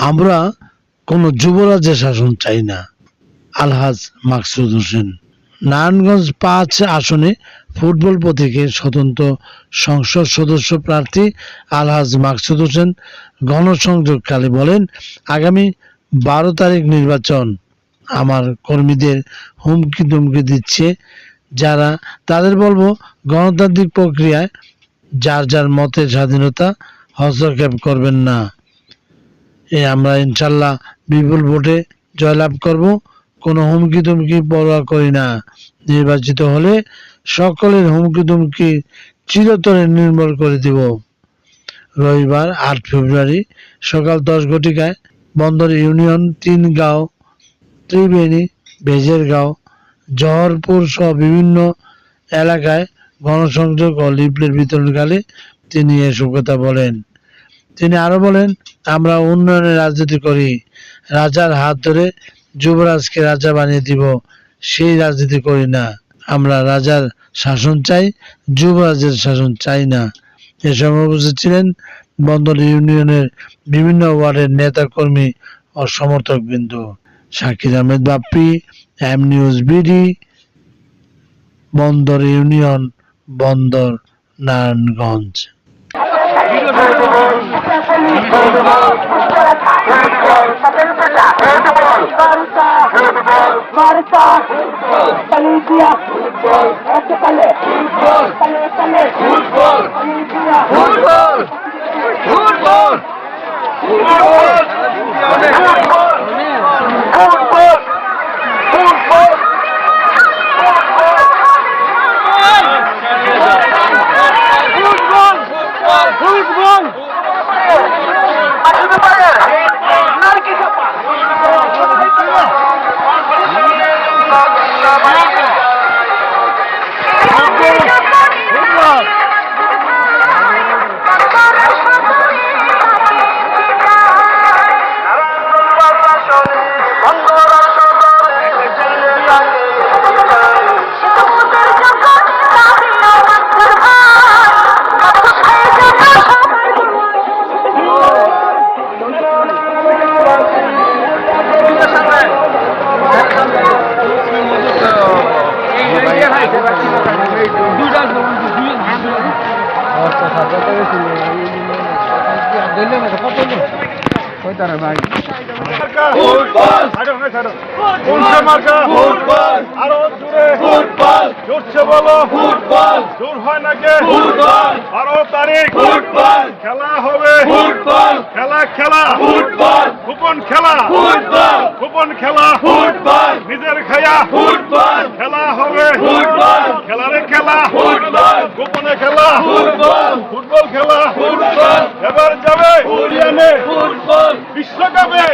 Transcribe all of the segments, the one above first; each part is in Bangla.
আমরা কোনো যুবরাজের শাসন চাই না। আলহাজ মাকসুদ হোসেন। নারায়ণগঞ্জ ৫ আসনে ফুটবল প্রতীকের স্বতন্ত্র সংসদ সদস্য প্রার্থী আলহাজ মাকসুদ হোসেন গণসংযোগকালে বলেন, আগামী ১২ তারিখ নির্বাচন আমার কর্মীদের হুমকি দুমকি দিচ্ছে যারা, তাদের বলবো গণতান্ত্রিক প্রক্রিয়ায় যার যার মতের স্বাধীনতা হস্তক্ষেপ করবেন না। আমরা ইনশাল্লাহ বিপুল ভোটে জয়লাভ করব, কোনো হুমকি তুমকি পরোয়া করি না। নির্বাচিত হলে সকলের হুমকি তুমকি চিরতরে নির্মূল করে দিব। রবিবার ৮ ফেব্রুয়ারি সকাল ১০ ঘটিকায় বন্দর ইউনিয়ন ৩ গাঁও, ত্রিবেণী, ভেজেরগাঁও, জহরপুর সহ বিভিন্ন এলাকায় গণসংযোগ ও লিফলেট বিতরণকালে তিনি এসব কথা বলেন। তিনি আরো বলেন, আমরা উন্নয়নের রাজনীতি করি, রাজার হাত ধরে যুবরাজকে রাজা বানিয়ে দিব, সেই রাজনীতি করি না। আমরা রাজার শাসন চাই, যুবরাজের শাসন চাই না। এ সময় উপস্থিত ছিলেন বন্দর ইউনিয়নের বিভিন্ন ওয়ার্ডের নেতা কর্মী ও সমর্থক বৃন্দ। Shakir Ahmed Bappi, M news BD, Bandar union, Bandar, Narayanganj. খেলা হবে ফুটবল, খেলা ফুটবল, গোপন খেলা ফুটবল, গোপন খেলা ফুটবল, নিজের খায়া ফুটবল, খেলা হবে ফুটবল, খেলা ফুটবল, গোপনে খেলা ফুটবল, ফুটবল খেলা ফুটবল, এবার যাবে হরিয়ানে ফুটবল, বিশ্বকাপে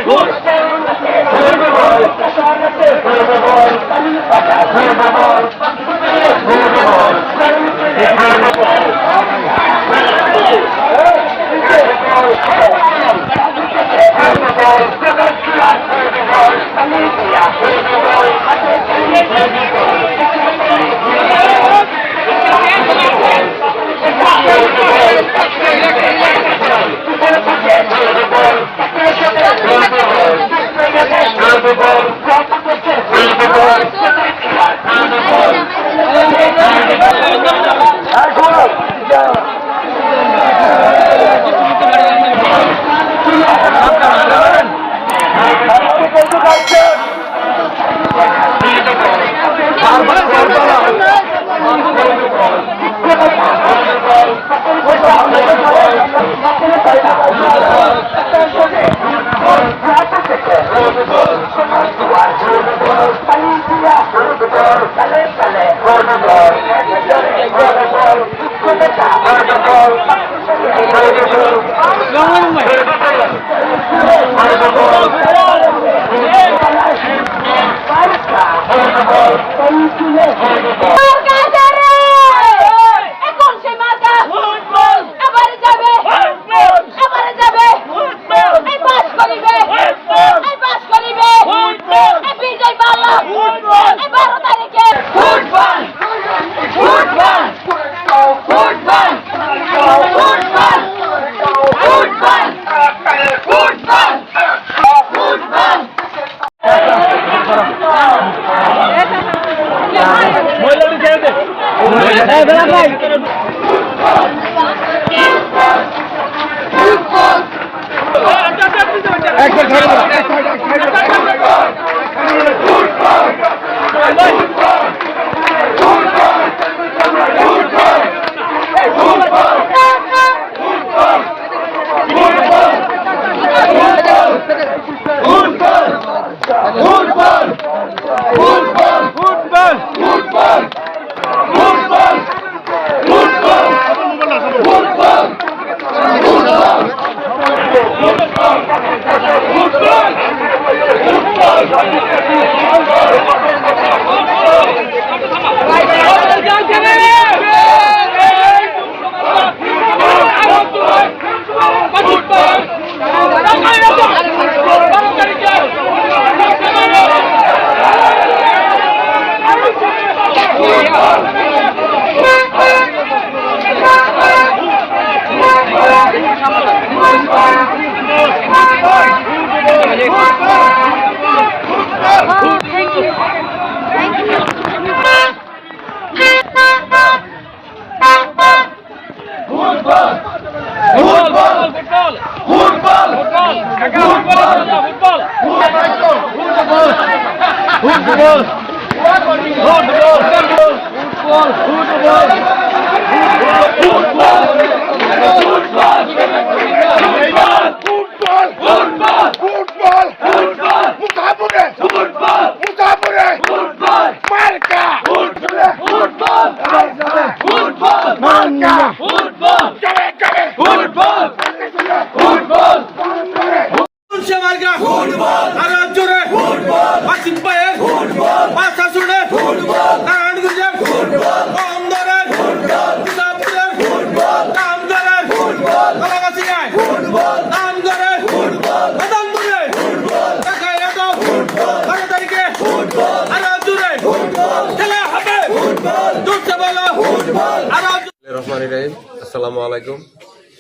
আসসালামু আলাইকুম।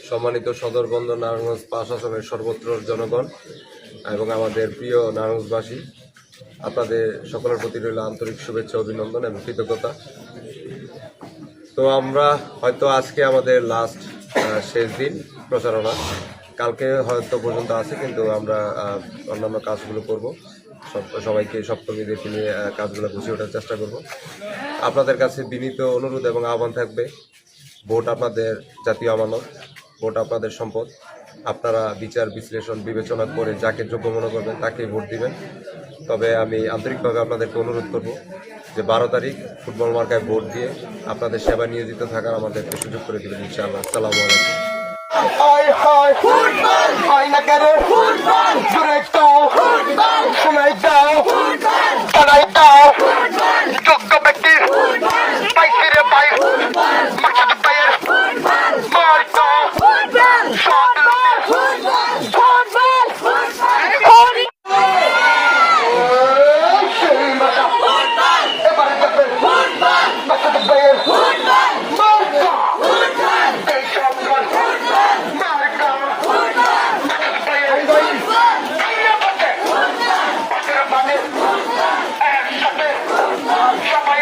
সম্মানিত সদরবন্দর নারায়ণগঞ্জ ৫ আসনের সর্বত্র জনগণ এবং আমাদের প্রিয় নারায়ণগঞ্জবাসী, আপনাদের সকলের প্রতি রইল আন্তরিক শুভেচ্ছা, অভিনন্দন এবং কৃতজ্ঞতা। তো আমরা হয়তো আজকে আমাদের লাস্ট শেষ দিন প্রচারণা, কালকে হয়তো পর্যন্ত আছে, কিন্তু আমরা অন্যান্য কাজগুলো করব, সবাইকে সপ্তমীদেরকে নিয়ে কাজগুলো গুছিয়ে ওঠার চেষ্টা করব। আপনাদের কাছে বিনীত অনুরোধ এবং আহ্বান থাকবে, ভোট আপনাদের জাতীয় আমানত, ভোট আপনাদের সম্পদ। আপনারা বিচার বিশ্লেষণ বিবেচনা করে যাকে যোগ্য মনে করবেন তাকেই ভোট দিবেন। তবে আমি আন্তরিকভাবে আপনাদেরকে অনুরোধ করব যে 12 তারিখ ফুটবল মার্কায় ভোট দিয়ে আপনাদের সেবা নিয়োজিত থাকার আমাদেরকে সুযোগ করে দেবেন ইনশাআল্লাহ। আসসালামু আলাইকুম। সবাই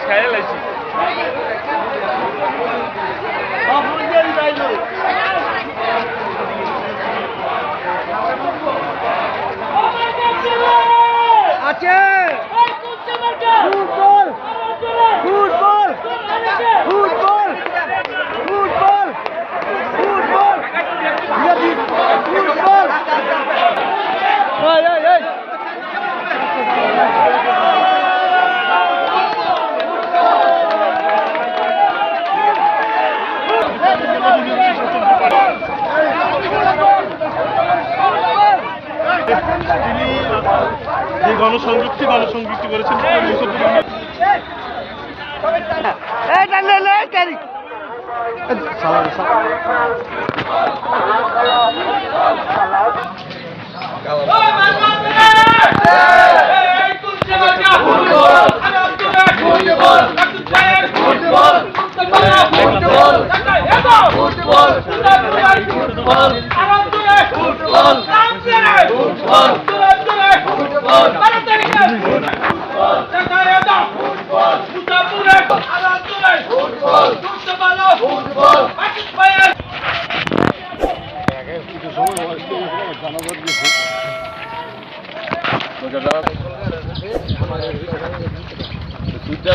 খেয়াল আছি আছে football football football football football football এই এই এই তিনি যে গণসংযুক্তি করেছেন সুইট